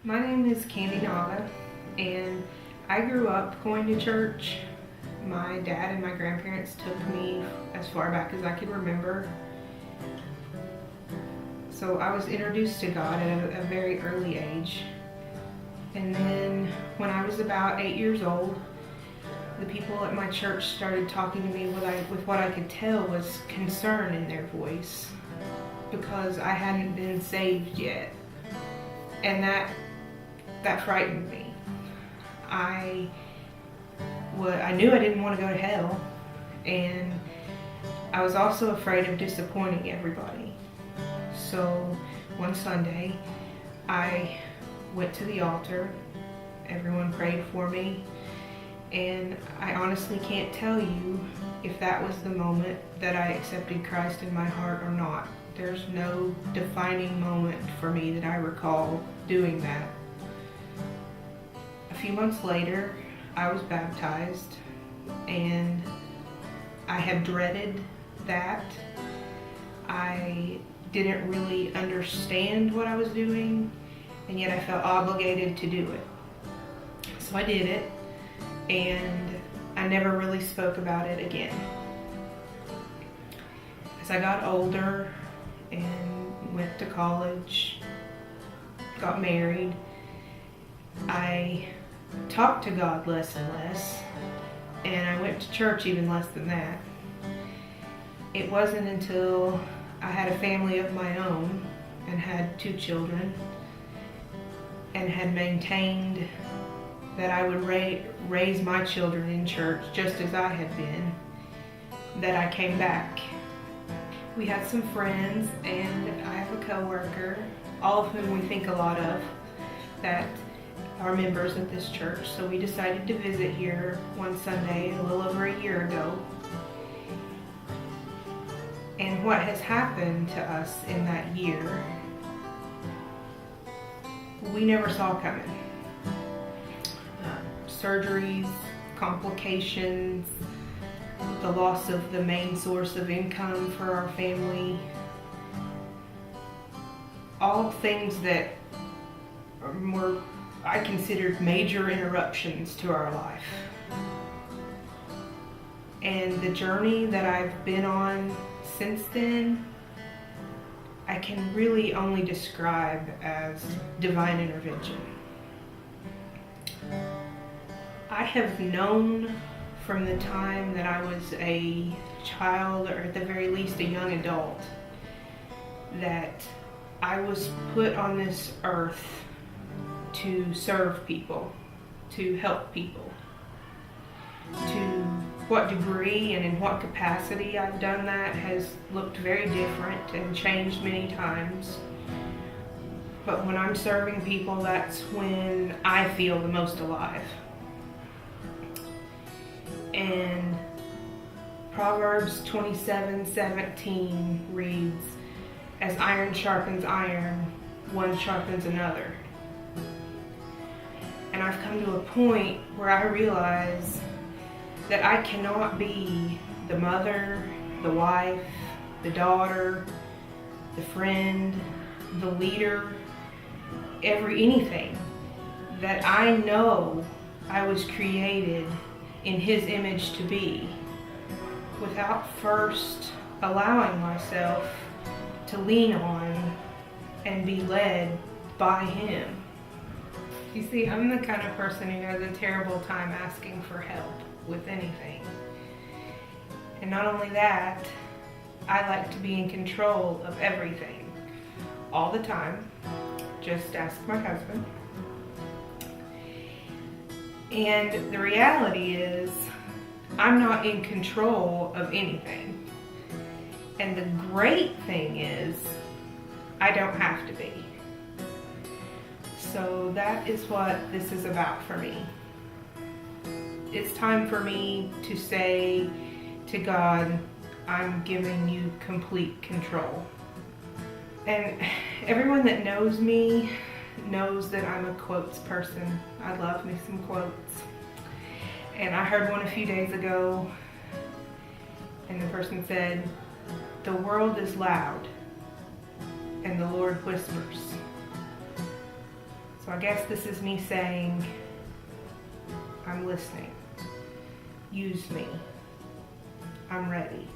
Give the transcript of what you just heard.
My name is Candy Nava, and I grew up going to church. My dad and my grandparents took me as far back as I could remember. So I was introduced to God at a very early age. And then when I was about 8 years old, the people at my church started talking to me with what I could tell was concern in their voice because I hadn't been saved yet. And that frightened me. I knew I didn't want to go to hell, and I was also afraid of disappointing everybody. So one Sunday, I went to the altar. Everyone prayed for me, and I honestly can't tell you if that was the moment that I accepted Christ in my heart or not. There's no defining moment for me that I recall doing that. A few months later, I was baptized, and I had dreaded that. I didn't really understand what I was doing, and yet I felt obligated to do it. So I did it, and I never really spoke about it again. As I got older and went to college, got married, I talked to God less and less, and I went to church even less than that. It wasn't until I had a family of my own and had 2 children and had maintained that I would raise my children in church just as I had been, that I came back. We had some friends, and I have a coworker, all of whom we think a lot of, that are members of this church. So we decided to visit here one Sunday a little over a year ago. And what has happened to us in that year, we never saw coming. Surgeries, complications, the loss of the main source of income for our family, all things that were, I considered, major interruptions to our life. And the journey that I've been on since then, I can really only describe as divine intervention. I have known from the time that I was a child, or at the very least a young adult, that I was put on this earth to serve people, to help people. To what degree and in what capacity I've done that has looked very different and changed many times. But when I'm serving people, that's when I feel the most alive. And Proverbs 27:17 reads, "As iron sharpens iron, one sharpens another." And I've come to a point where I realize that I cannot be the mother, the wife, the daughter, the friend, the leader, anything that I know I was created in His image to be, without first allowing myself to lean on and be led by Him. You see, I'm the kind of person who has a terrible time asking for help with anything. And not only that, I like to be in control of everything all the time. Just ask my husband. And the reality is, I'm not in control of anything. And the great thing is, I don't have to be. So that is what this is about for me. It's time for me to say to God, I'm giving you complete control. And everyone that knows me knows that I'm a quotes person. I love me some quotes. And I heard one a few days ago, and the person said, "The world is loud, and the Lord whispers." So I guess this is me saying, I'm listening. Use me. I'm ready.